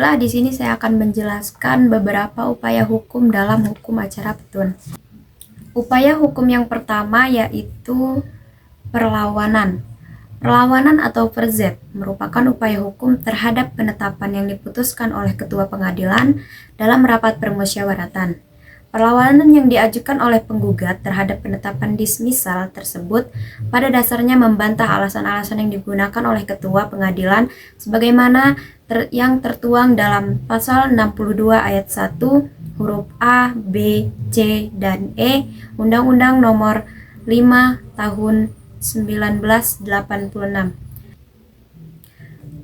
Baiklah, di sini saya akan menjelaskan beberapa upaya hukum dalam hukum acara petun. Upaya hukum yang pertama yaitu perlawanan. Perlawanan atau verzet merupakan upaya hukum terhadap penetapan yang diputuskan oleh ketua pengadilan dalam rapat permusyawaratan. Perlawanan yang diajukan oleh penggugat terhadap penetapan dismisal tersebut pada dasarnya membantah alasan-alasan yang digunakan oleh ketua pengadilan sebagaimana yang tertuang dalam pasal 62 ayat 1 huruf A, B, C, dan E Undang-Undang Nomor 5 Tahun 1986.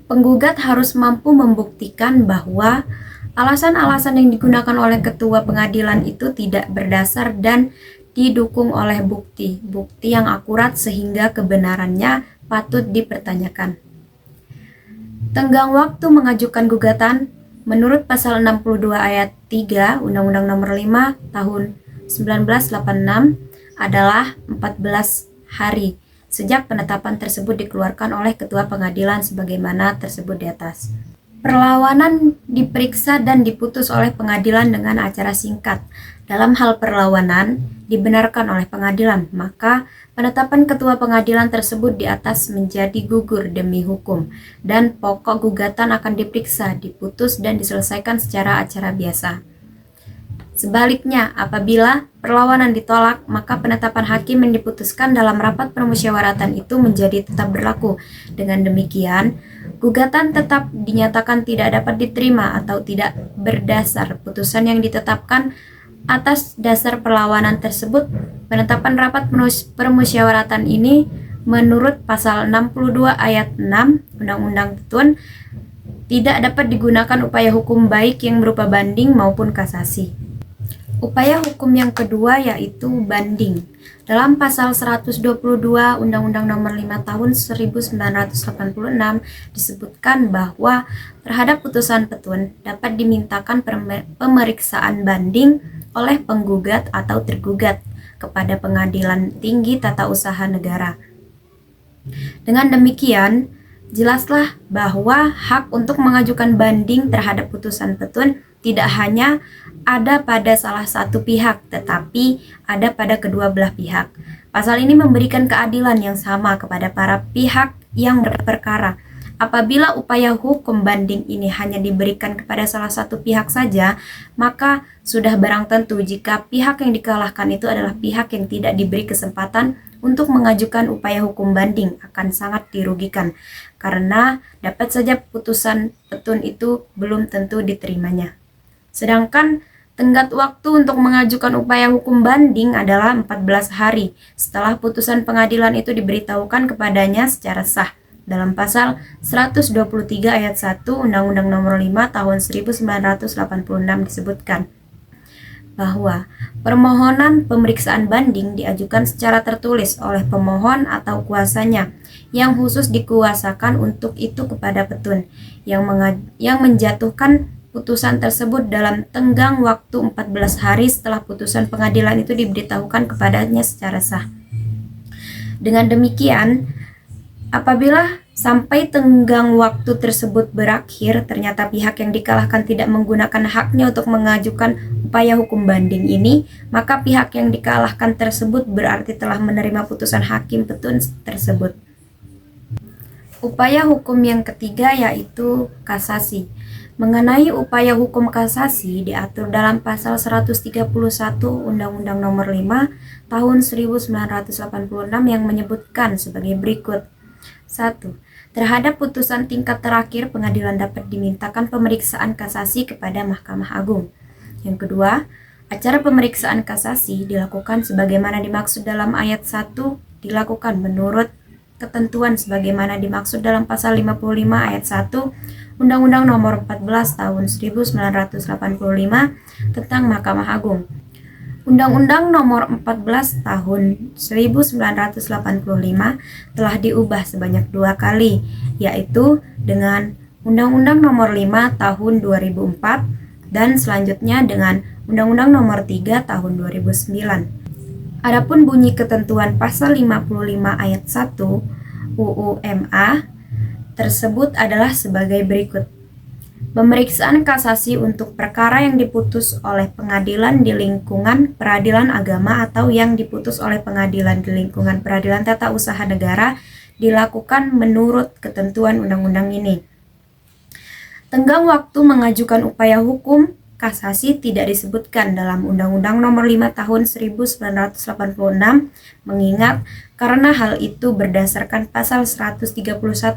Penggugat harus mampu membuktikan bahwa alasan-alasan yang digunakan oleh ketua pengadilan itu tidak berdasar dan didukung oleh bukti yang akurat sehingga kebenarannya patut dipertanyakan. Tenggang waktu mengajukan gugatan menurut pasal 62 ayat 3 Undang-Undang Nomor 5 Tahun 1986 adalah 14 hari sejak penetapan tersebut dikeluarkan oleh ketua pengadilan sebagaimana tersebut di atas. Perlawanan diperiksa dan diputus oleh pengadilan dengan acara singkat. Dalam hal perlawanan dibenarkan oleh pengadilan, maka penetapan ketua pengadilan tersebut di atas menjadi gugur demi hukum dan pokok gugatan akan diperiksa, diputus dan diselesaikan secara acara biasa. Sebaliknya, apabila perlawanan ditolak, maka penetapan hakim yang diputuskan dalam rapat permusyawaratan itu menjadi tetap berlaku. Dengan demikian, gugatan tetap dinyatakan tidak dapat diterima atau tidak berdasar putusan yang ditetapkan atas dasar perlawanan tersebut. Penetapan rapat permusyawaratan ini menurut pasal 62 ayat 6 Undang-Undang Petun tidak dapat digunakan upaya hukum baik yang berupa banding maupun kasasi. Upaya hukum yang kedua yaitu banding. Dalam pasal 122 Undang-Undang Nomor 5 Tahun 1986 disebutkan bahwa terhadap putusan petun dapat dimintakan pemeriksaan banding oleh penggugat atau tergugat kepada Pengadilan Tinggi Tata Usaha Negara. Dengan demikian, jelaslah bahwa hak untuk mengajukan banding terhadap putusan petun tidak hanya ada pada salah satu pihak, tetapi ada pada kedua belah pihak. Pasal ini memberikan keadilan yang sama kepada para pihak yang berperkara. Apabila upaya hukum banding ini hanya diberikan kepada salah satu pihak saja, maka sudah barang tentu jika pihak yang dikalahkan itu adalah pihak yang tidak diberi kesempatan untuk mengajukan upaya hukum banding akan sangat dirugikan, karena dapat saja putusan petun itu belum tentu diterimanya. Sedangkan tenggat waktu untuk mengajukan upaya hukum banding adalah 14 hari setelah putusan pengadilan itu diberitahukan kepadanya secara sah. Dalam pasal 123 ayat 1 Undang-Undang Nomor 5 Tahun 1986 disebutkan bahwa permohonan pemeriksaan banding diajukan secara tertulis oleh pemohon atau kuasanya yang khusus dikuasakan untuk itu kepada petun yang menjatuhkan putusan tersebut dalam tenggang waktu 14 hari setelah putusan pengadilan itu diberitahukan kepadanya secara sah. Dengan demikian, apabila sampai tenggang waktu tersebut berakhir, ternyata pihak yang dikalahkan tidak menggunakan haknya untuk mengajukan upaya hukum banding ini, maka pihak yang dikalahkan tersebut berarti telah menerima putusan hakim petun tersebut. Upaya hukum yang ketiga yaitu kasasi. Mengenai upaya hukum kasasi diatur dalam pasal 131 Undang-Undang Nomor 5 Tahun 1986 yang menyebutkan sebagai berikut. 1. Terhadap putusan tingkat terakhir, pengadilan dapat dimintakan pemeriksaan kasasi kepada Mahkamah Agung. Yang kedua, acara pemeriksaan kasasi dilakukan sebagaimana dimaksud dalam ayat 1 dilakukan menurut ketentuan sebagaimana dimaksud dalam pasal 55 ayat 1 Undang-Undang Nomor 14 Tahun 1985 tentang Mahkamah Agung. Undang-Undang Nomor 14 Tahun 1985 telah diubah sebanyak 2 kali, yaitu dengan Undang-Undang Nomor 5 Tahun 2004 dan selanjutnya dengan Undang-Undang Nomor 3 Tahun 2009. Adapun bunyi ketentuan pasal 55 ayat 1 UU MA tersebut adalah sebagai berikut. Pemeriksaan kasasi untuk perkara yang diputus oleh pengadilan di lingkungan peradilan agama atau yang diputus oleh pengadilan di lingkungan peradilan tata usaha negara dilakukan menurut ketentuan undang-undang ini. Tenggang waktu mengajukan upaya hukum kasasi tidak disebutkan dalam Undang-Undang Nomor 5 Tahun 1986, mengingat karena hal itu berdasarkan Pasal 131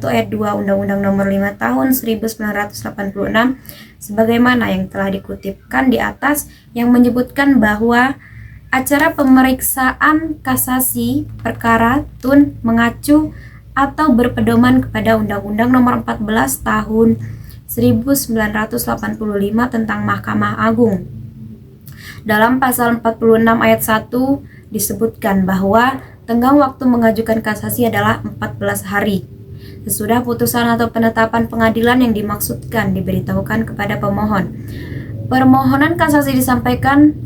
Ayat 2 Undang-Undang Nomor 5 Tahun 1986 sebagaimana yang telah dikutipkan di atas yang menyebutkan bahwa acara pemeriksaan kasasi perkara tun mengacu atau berpedoman kepada Undang-Undang Nomor 14 Tahun 1985 tentang Mahkamah Agung. Dalam pasal 46 ayat 1 disebutkan bahwa tenggang waktu mengajukan kasasi adalah 14 hari. Sesudah putusan atau penetapan pengadilan yang dimaksudkan diberitahukan kepada pemohon. Permohonan kasasi disampaikan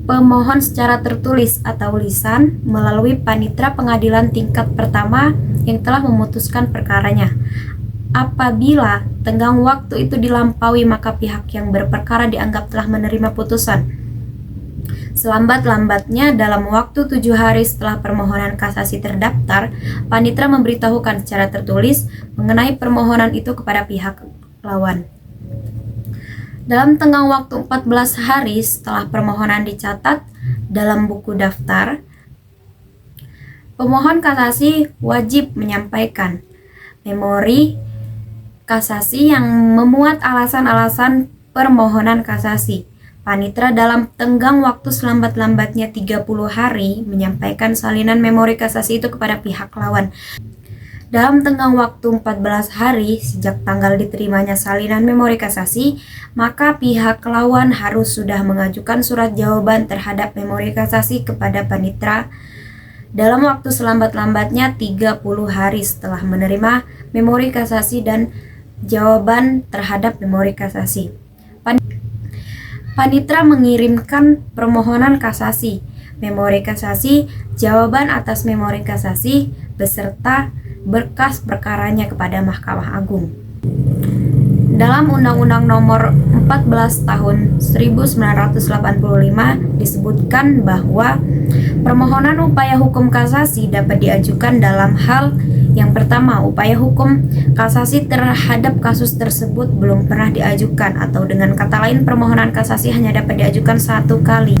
pemohon secara tertulis atau lisan melalui panitera pengadilan tingkat pertama yang telah memutuskan perkaranya. Apabila tenggang waktu itu dilampaui, maka pihak yang berperkara dianggap telah menerima putusan. Selambat-lambatnya dalam waktu 7 hari setelah permohonan kasasi terdaftar, panitera memberitahukan secara tertulis mengenai permohonan itu kepada pihak lawan. Dalam tenggang waktu 14 hari setelah permohonan dicatat dalam buku daftar, pemohon kasasi wajib menyampaikan memori kasasi yang memuat alasan-alasan permohonan kasasi. Panitera dalam tenggang waktu selambat-lambatnya 30 hari menyampaikan salinan memori kasasi itu kepada pihak lawan. Dalam tenggang waktu 14 hari sejak tanggal diterimanya salinan memori kasasi, maka pihak lawan harus sudah mengajukan surat jawaban terhadap memori kasasi kepada panitera dalam waktu selambat-lambatnya 30 hari setelah menerima memori kasasi dan jawaban terhadap memori kasasi. Panitera mengirimkan permohonan kasasi, memori kasasi, jawaban atas memori kasasi, beserta berkas perkaranya kepada Mahkamah Agung. Dalam Undang-Undang Nomor 14 Tahun 1985 disebutkan bahwa permohonan upaya hukum kasasi dapat diajukan dalam hal yang pertama, upaya hukum kasasi terhadap kasus tersebut belum pernah diajukan, atau dengan kata lain permohonan kasasi hanya dapat diajukan 1 kali.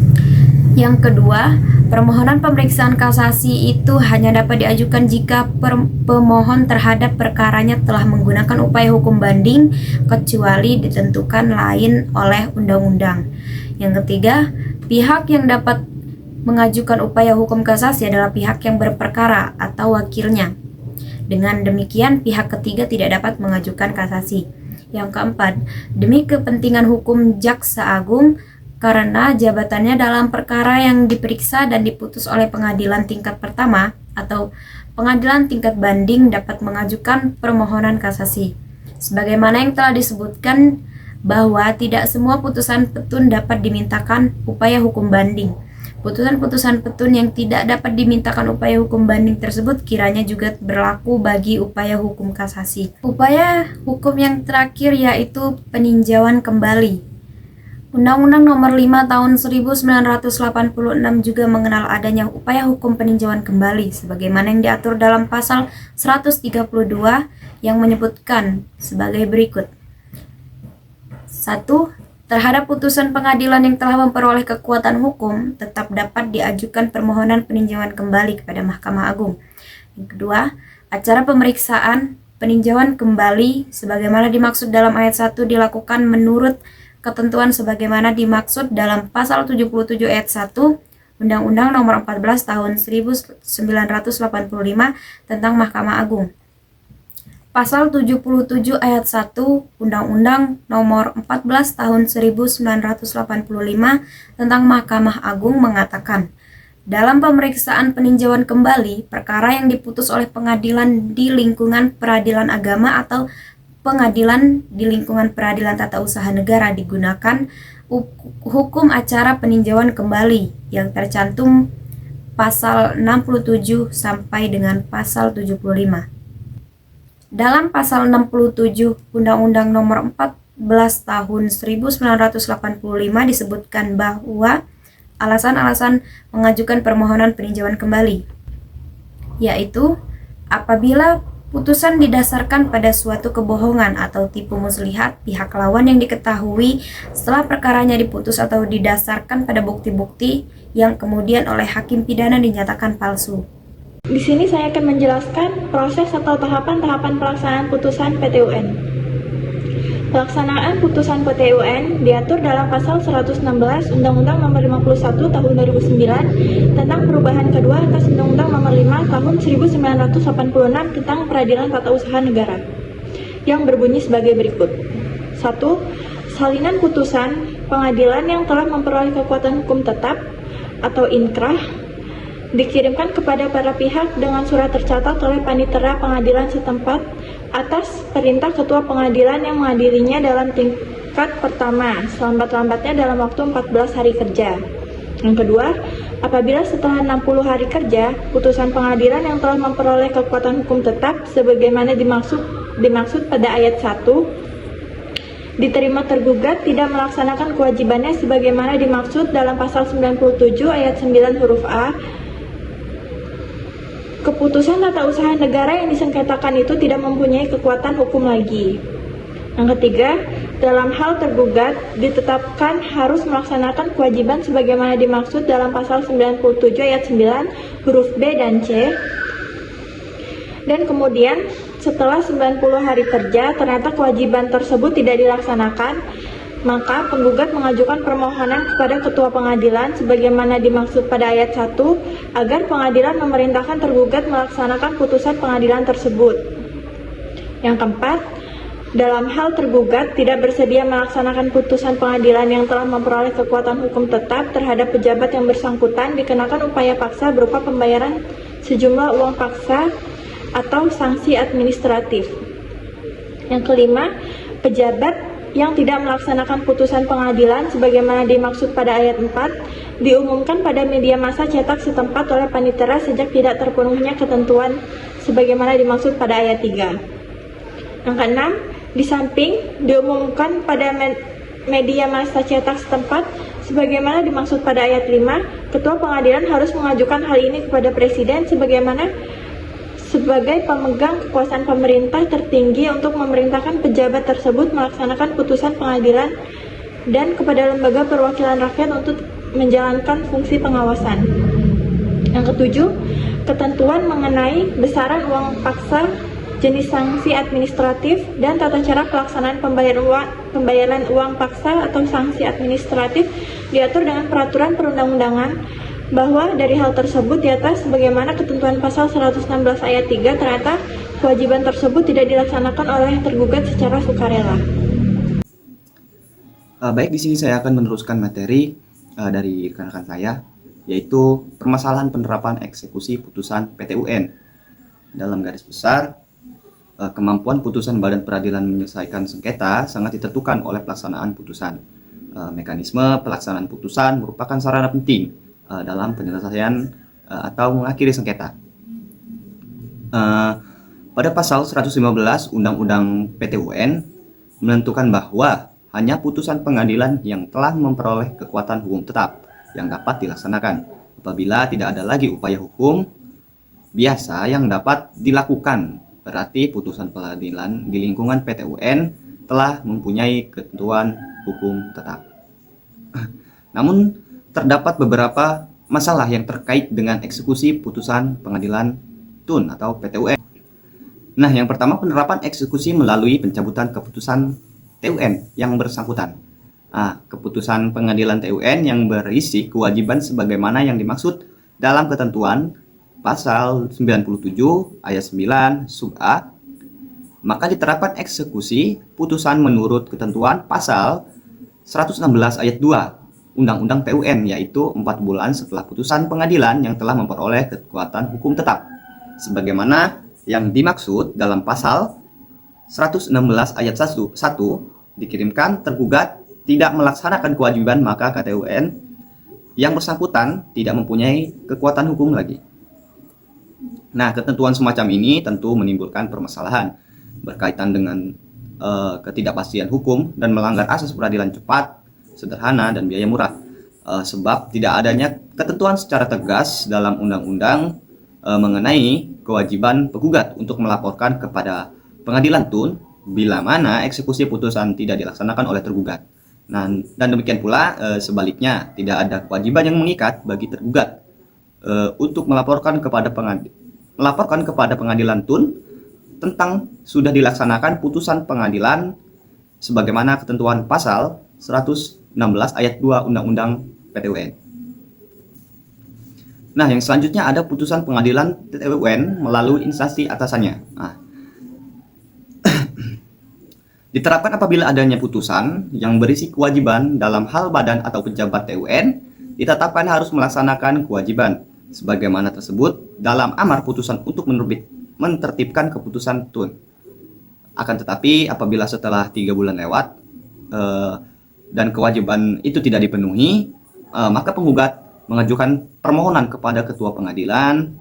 Yang kedua, permohonan pemeriksaan kasasi itu hanya dapat diajukan jika pemohon terhadap perkaranya telah menggunakan upaya hukum banding kecuali ditentukan lain oleh undang-undang. Yang ketiga, pihak yang dapat mengajukan upaya hukum kasasi adalah pihak yang berperkara atau wakilnya. Dengan demikian, pihak ketiga tidak dapat mengajukan kasasi. Yang keempat, demi kepentingan hukum Jaksa Agung, karena jabatannya dalam perkara yang diperiksa dan diputus oleh pengadilan tingkat pertama atau pengadilan tingkat banding dapat mengajukan permohonan kasasi. Sebagaimana yang telah disebutkan bahwa tidak semua putusan petun dapat dimintakan upaya hukum banding. Putusan-putusan petun yang tidak dapat dimintakan upaya hukum banding tersebut kiranya juga berlaku bagi upaya hukum kasasi. Upaya hukum yang terakhir yaitu peninjauan kembali. Undang-Undang Nomor 5 Tahun 1986 juga mengenal adanya upaya hukum peninjauan kembali sebagaimana yang diatur dalam pasal 132 yang menyebutkan sebagai berikut. 1. Terhadap putusan pengadilan yang telah memperoleh kekuatan hukum, tetap dapat diajukan permohonan peninjauan kembali kepada Mahkamah Agung. Yang kedua, acara pemeriksaan peninjauan kembali sebagaimana dimaksud dalam ayat 1 dilakukan menurut ketentuan sebagaimana dimaksud dalam pasal 77 ayat 1 Undang-Undang Nomor 14 Tahun 1985 tentang Mahkamah Agung. Pasal 77 ayat 1 Undang-Undang Nomor 14 Tahun 1985 tentang Mahkamah Agung mengatakan, dalam pemeriksaan peninjauan kembali, perkara yang diputus oleh pengadilan di lingkungan peradilan agama atau pengadilan di lingkungan peradilan tata usaha negara digunakan hukum acara peninjauan kembali yang tercantum pasal 67 sampai dengan pasal 75. Dalam pasal 67 Undang-Undang Nomor 14 tahun 1985 disebutkan bahwa alasan-alasan mengajukan permohonan peninjauan kembali, yaitu apabila putusan didasarkan pada suatu kebohongan atau tipu muslihat pihak lawan yang diketahui setelah perkaranya diputus atau didasarkan pada bukti-bukti yang kemudian oleh hakim pidana dinyatakan palsu. Di sini saya akan menjelaskan proses atau tahapan-tahapan pelaksanaan putusan PT-UN. Pelaksanaan putusan PT-UN diatur dalam pasal 116 Undang-Undang Nomor 51 Tahun 2009 tentang perubahan kedua atas Undang-Undang Nomor 5 Tahun 1986 tentang Peradilan Tata Usaha Negara, yang berbunyi sebagai berikut. 1. Salinan putusan pengadilan yang telah memperoleh kekuatan hukum tetap atau inkrah dikirimkan kepada para pihak dengan surat tercatat oleh panitera pengadilan setempat atas perintah ketua pengadilan yang mengadilinya dalam tingkat pertama, selambat-lambatnya dalam waktu 14 hari kerja. Yang kedua, apabila setelah 60 hari kerja, putusan pengadilan yang telah memperoleh kekuatan hukum tetap sebagaimana dimaksud pada ayat 1 diterima tergugat tidak melaksanakan kewajibannya sebagaimana dimaksud dalam pasal 97 ayat 9 huruf A, keputusan tata usaha negara yang disengketakan itu tidak mempunyai kekuatan hukum lagi. Yang ketiga, dalam hal tergugat ditetapkan harus melaksanakan kewajiban sebagaimana dimaksud dalam pasal 97 ayat 9 huruf B dan C. Dan kemudian setelah 90 hari kerja ternyata kewajiban tersebut tidak dilaksanakan, maka penggugat mengajukan permohonan kepada ketua pengadilan sebagaimana dimaksud pada ayat 1 agar pengadilan memerintahkan tergugat melaksanakan putusan pengadilan tersebut. Yang keempat, dalam hal tergugat tidak bersedia melaksanakan putusan pengadilan yang telah memperoleh kekuatan hukum tetap terhadap pejabat yang bersangkutan dikenakan upaya paksa berupa pembayaran sejumlah uang paksa atau sanksi administratif. Yang kelima, pejabat yang tidak melaksanakan putusan pengadilan sebagaimana dimaksud pada ayat 4 diumumkan pada media massa cetak setempat oleh panitera sejak tidak terpenuhnya ketentuan sebagaimana dimaksud pada ayat 3. Yang keenam, di samping diumumkan pada media massa cetak setempat sebagaimana dimaksud pada ayat 5, ketua pengadilan harus mengajukan hal ini kepada presiden sebagai pemegang kekuasaan pemerintah tertinggi untuk memerintahkan pejabat tersebut melaksanakan putusan pengadilan dan kepada lembaga perwakilan rakyat untuk menjalankan fungsi pengawasan. Yang ketujuh, ketentuan mengenai besaran uang paksa, jenis sanksi administratif, dan tata cara pelaksanaan pembayaran uang paksa atau sanksi administratif diatur dengan peraturan perundang-undangan, bahwa dari hal tersebut di atas sebagaimana ketentuan pasal 116 ayat 3 ternyata kewajiban tersebut tidak dilaksanakan oleh tergugat secara sukarela. Baik, di sini saya akan meneruskan materi dari rekan-rekan saya, yaitu permasalahan penerapan eksekusi putusan PT-UN. Dalam garis besar, kemampuan putusan Badan Peradilan menyelesaikan sengketa sangat ditentukan oleh pelaksanaan putusan. Mekanisme pelaksanaan putusan merupakan sarana penting dalam penyelesaian atau mengakhiri sengketa. Pada pasal 115 Undang-Undang PT-UN menentukan bahwa hanya putusan pengadilan yang telah memperoleh kekuatan hukum tetap yang dapat dilaksanakan apabila tidak ada lagi upaya hukum biasa yang dapat dilakukan. Berarti putusan pengadilan di lingkungan PT-UN telah mempunyai ketentuan hukum tetap. Namun terdapat beberapa masalah yang terkait dengan eksekusi putusan pengadilan TUN atau PT-UN. Nah, yang pertama, penerapan eksekusi melalui pencabutan keputusan TUN yang bersangkutan. Keputusan pengadilan TUN yang berisi kewajiban sebagaimana yang dimaksud dalam ketentuan pasal 97 ayat 9 sub A, maka diterapkan eksekusi putusan menurut ketentuan pasal 116 ayat 2 Undang-Undang TUN, yaitu 4 bulan setelah putusan pengadilan yang telah memperoleh kekuatan hukum tetap, sebagaimana yang dimaksud dalam pasal 116 ayat 1 dikirimkan tergugat tidak melaksanakan kewajiban, maka KTUN yang bersangkutan tidak mempunyai kekuatan hukum lagi. Nah, ketentuan semacam ini tentu menimbulkan permasalahan berkaitan dengan ketidakpastian hukum dan melanggar asas peradilan cepat, sederhana, dan biaya murah. Sebab tidak adanya ketentuan secara tegas dalam undang-undang mengenai kewajiban penggugat untuk melaporkan kepada pengadilan tun bila mana eksekusi putusan tidak dilaksanakan oleh tergugat. Nah, dan demikian pula sebaliknya, tidak ada kewajiban yang mengikat bagi tergugat untuk melaporkan kepada pengadilan tun tentang sudah dilaksanakan putusan pengadilan sebagaimana ketentuan pasal 116 ayat 2 Undang-Undang PT UN. Nah, yang selanjutnya ada putusan pengadilan PT UN melalui instansi atasannya. Nah, diterapkan apabila adanya putusan yang berisi kewajiban dalam hal badan atau pejabat TUN, ditetapkan harus melaksanakan kewajiban sebagaimana tersebut dalam amar putusan untuk menertibkan keputusan tun. Akan tetapi apabila setelah 3 bulan lewat dan kewajiban itu tidak dipenuhi, maka penggugat mengajukan permohonan kepada ketua pengadilan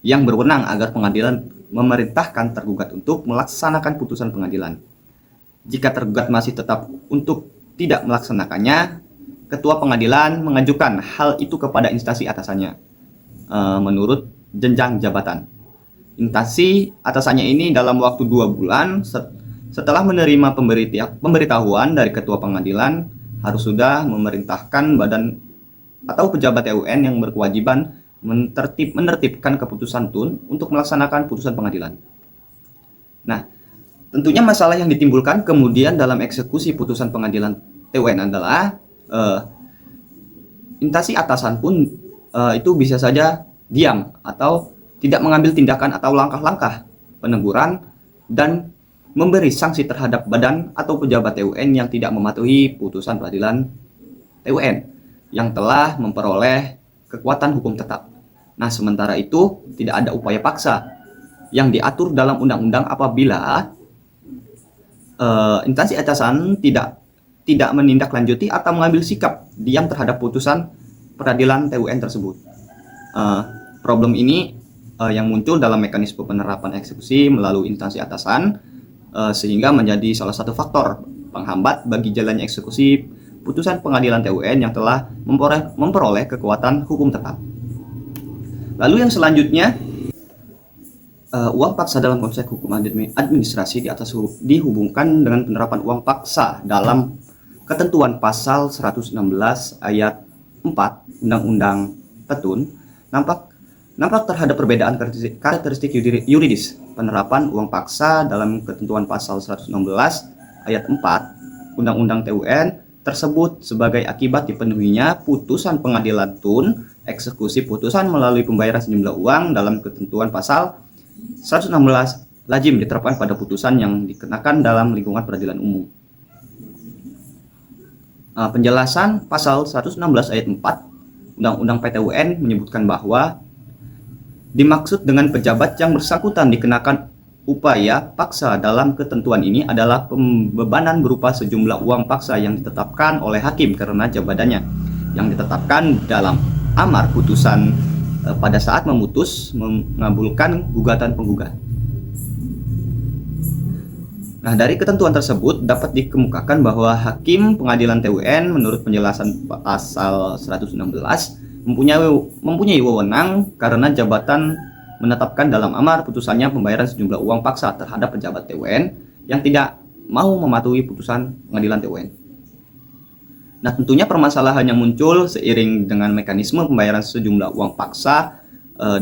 yang berwenang agar pengadilan memerintahkan tergugat untuk melaksanakan putusan pengadilan. Jika tergugat masih tetap untuk tidak melaksanakannya, ketua pengadilan mengajukan hal itu kepada instansi atasannya menurut jenjang jabatan. Instansi atasannya ini dalam waktu 2 bulan setelah menerima pemberitahuan dari ketua pengadilan harus sudah memerintahkan badan atau pejabat TUN yang berkewajiban menertibkan keputusan tun untuk melaksanakan putusan pengadilan. Nah, tentunya masalah yang ditimbulkan kemudian dalam eksekusi putusan pengadilan TUN adalah instansi atasan pun itu bisa saja diam atau tidak mengambil tindakan atau langkah-langkah peneguran dan memberi sanksi terhadap badan atau pejabat TUN yang tidak mematuhi putusan peradilan TUN yang telah memperoleh kekuatan hukum tetap. Nah, sementara itu tidak ada upaya paksa yang diatur dalam undang-undang apabila instansi atasan tidak menindaklanjuti atau mengambil sikap diam terhadap putusan peradilan TUN tersebut. Problem ini yang muncul dalam mekanisme penerapan eksekusi melalui instansi atasan sehingga menjadi salah satu faktor penghambat bagi jalannya eksekusi putusan pengadilan TUN yang telah memperoleh kekuatan hukum tetap. Lalu yang selanjutnya, uang paksa dalam konteks hukum administrasi dihubungkan dengan penerapan uang paksa dalam ketentuan pasal 116 ayat 4 Undang-Undang Petun nampak terhadap perbedaan karakteristik yuridis penerapan uang paksa dalam ketentuan pasal 116 ayat 4 Undang-Undang TUN tersebut sebagai akibat dipenuhinya putusan pengadilan tun eksekusi putusan melalui pembayaran sejumlah uang dalam ketentuan pasal 116 lazim diterapkan pada putusan yang dikenakan dalam lingkungan peradilan umum. Penjelasan pasal 116 ayat 4 Undang-Undang PTUN menyebutkan bahwa dimaksud dengan pejabat yang bersangkutan dikenakan upaya paksa dalam ketentuan ini adalah pembebanan berupa sejumlah uang paksa yang ditetapkan oleh hakim karena jabatannya yang ditetapkan dalam amar putusan pada saat mengabulkan gugatan penggugat. Nah, dari ketentuan tersebut dapat dikemukakan bahwa hakim pengadilan TUN menurut penjelasan pasal 116 mempunyai wewenang karena jabatan menetapkan dalam amar putusannya pembayaran sejumlah uang paksa terhadap pejabat TUN yang tidak mau mematuhi putusan pengadilan TUN. Nah, tentunya permasalahan yang muncul seiring dengan mekanisme pembayaran sejumlah uang paksa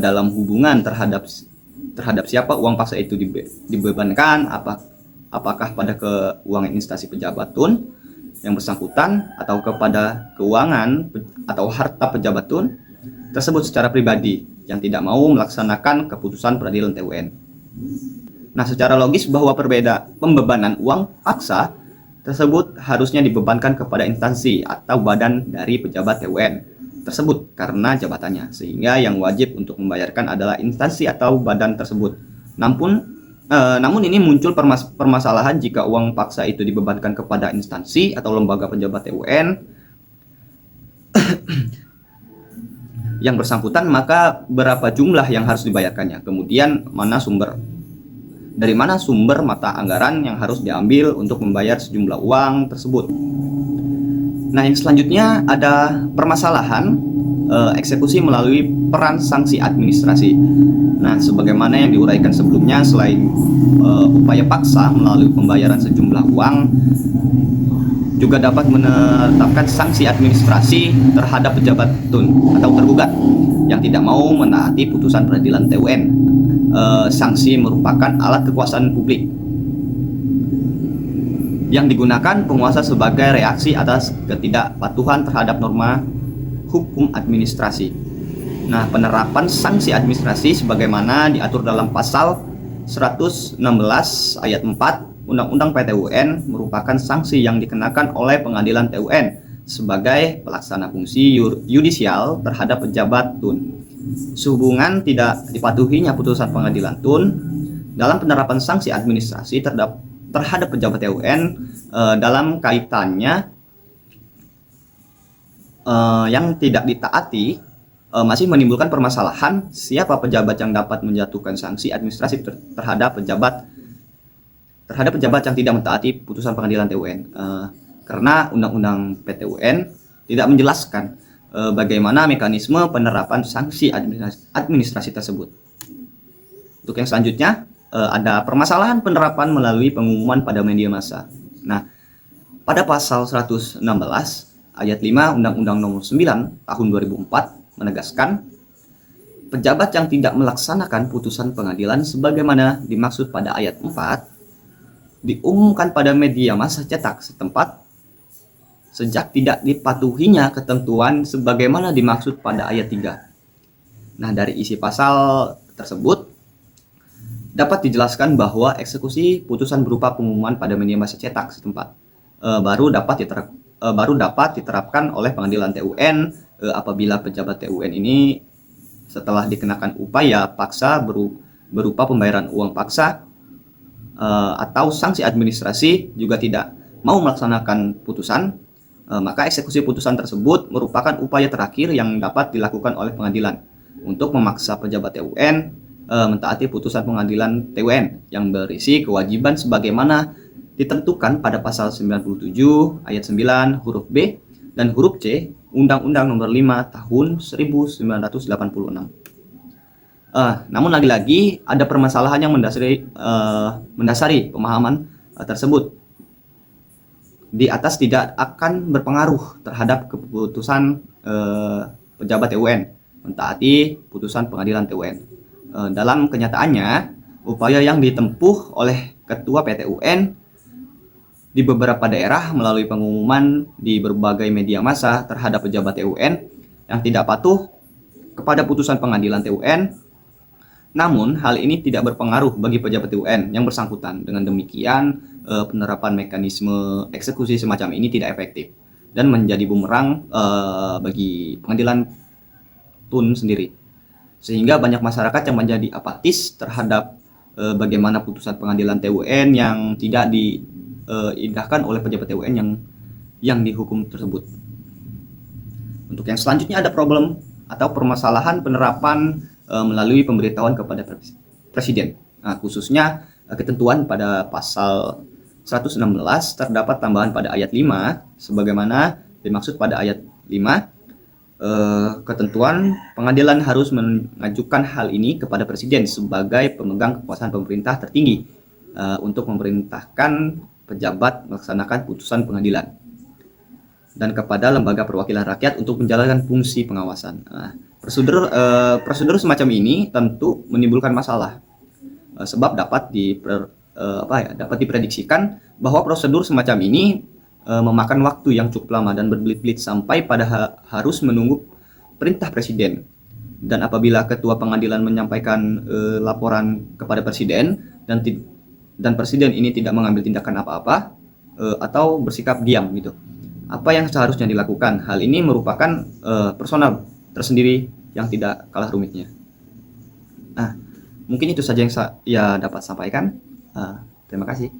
dalam hubungan terhadap siapa uang paksa itu dibebankan, apakah pada keuangan instansi pejabat tun yang bersangkutan atau kepada keuangan atau harta pejabat tun tersebut secara pribadi yang tidak mau melaksanakan keputusan peradilan TUN. Nah, secara logis bahwa pembebanan uang paksa tersebut harusnya dibebankan kepada instansi atau badan dari pejabat TUN tersebut karena jabatannya, sehingga yang wajib untuk membayarkan adalah instansi atau badan tersebut. Namun ini muncul permasalahan jika uang paksa itu dibebankan kepada instansi atau lembaga pejabat TUN yang bersangkutan, maka berapa jumlah yang harus dibayarkannya, kemudian mana sumber dari mana sumber mata anggaran yang harus diambil untuk membayar sejumlah uang tersebut. Nah, yang selanjutnya ada permasalahan eksekusi melalui peran sanksi administrasi. Nah, sebagaimana yang diuraikan sebelumnya, selain upaya paksa melalui pembayaran sejumlah uang, juga dapat menetapkan sanksi administrasi terhadap pejabat TUN atau tergugat yang tidak mau menaati putusan peradilan TUN. Sanksi merupakan alat kekuasaan publik yang digunakan penguasa sebagai reaksi atas ketidakpatuhan terhadap norma hukum administrasi. Nah, penerapan sanksi administrasi sebagaimana diatur dalam pasal 116 ayat 4 Undang-Undang PTUN merupakan sanksi yang dikenakan oleh pengadilan TUN sebagai pelaksana fungsi yudisial terhadap pejabat TUN. Sehubungan tidak dipatuhinya putusan pengadilan TUN dalam penerapan sanksi administrasi terhadap pejabat TUN dalam kaitannya yang tidak ditaati masih menimbulkan permasalahan siapa pejabat yang dapat menjatuhkan sanksi administrasi terhadap pejabat yang tidak mentaati putusan pengadilan TUN, karena Undang-Undang PTUN tidak menjelaskan bagaimana mekanisme penerapan sanksi administrasi tersebut. Untuk yang selanjutnya ada permasalahan penerapan melalui pengumuman pada media massa. Nah, pada pasal 116 ayat 5 Undang-Undang Nomor 9 Tahun 2004 menegaskan pejabat yang tidak melaksanakan putusan pengadilan sebagaimana dimaksud pada ayat 4 diumumkan pada media massa cetak setempat sejak tidak dipatuhinya ketentuan sebagaimana dimaksud pada ayat 3. Nah, dari isi pasal tersebut dapat dijelaskan bahwa eksekusi putusan berupa pengumuman pada media massa cetak setempat baru dapat diterapkan oleh pengadilan TUN apabila pejabat TUN ini setelah dikenakan upaya paksa berupa pembayaran uang paksa atau sanksi administrasi juga tidak mau melaksanakan putusan, maka eksekusi putusan tersebut merupakan upaya terakhir yang dapat dilakukan oleh pengadilan untuk memaksa pejabat TUN mentaati putusan pengadilan TUN yang berisi kewajiban sebagaimana ditentukan pada pasal 97 ayat 9 huruf B dan huruf C Undang-Undang Nomor 5 Tahun 1986. Namun lagi-lagi ada permasalahan yang mendasari pemahaman tersebut. Di atas tidak akan berpengaruh terhadap keputusan pejabat TUN mentaati putusan pengadilan TUN. Dalam kenyataannya, upaya yang ditempuh oleh Ketua PTUN di beberapa daerah melalui pengumuman di berbagai media massa terhadap pejabat TUN yang tidak patuh kepada putusan pengadilan TUN. Namun, hal ini tidak berpengaruh bagi pejabat TUN yang bersangkutan. Dengan demikian, penerapan mekanisme eksekusi semacam ini tidak efektif dan menjadi bumerang bagi pengadilan TUN sendiri. Sehingga banyak masyarakat yang menjadi apatis terhadap bagaimana putusan pengadilan TUN yang tidak diindahkan oleh pejabat TUN yang dihukum tersebut. Untuk yang selanjutnya ada problem atau permasalahan penerapan melalui pemberitahuan kepada Presiden. Nah, khususnya ketentuan pada pasal 116 terdapat tambahan pada ayat 5 sebagaimana dimaksud pada ayat 5. Ketentuan pengadilan harus mengajukan hal ini kepada Presiden sebagai pemegang kekuasaan pemerintah tertinggi untuk memerintahkan pejabat melaksanakan putusan pengadilan dan kepada lembaga perwakilan rakyat untuk menjalankan fungsi pengawasan. Prosedur semacam ini tentu menimbulkan masalah sebab dapat diprediksikan bahwa prosedur semacam ini memakan waktu yang cukup lama dan berbelit-belit sampai pada harus menunggu perintah Presiden. Dan apabila ketua pengadilan menyampaikan laporan kepada Presiden dan Presiden ini tidak mengambil tindakan apa-apa atau bersikap diam gitu, apa yang seharusnya dilakukan? Hal ini merupakan personal tersendiri yang tidak kalah rumitnya. Mungkin itu saja yang saya dapat sampaikan. Terima kasih.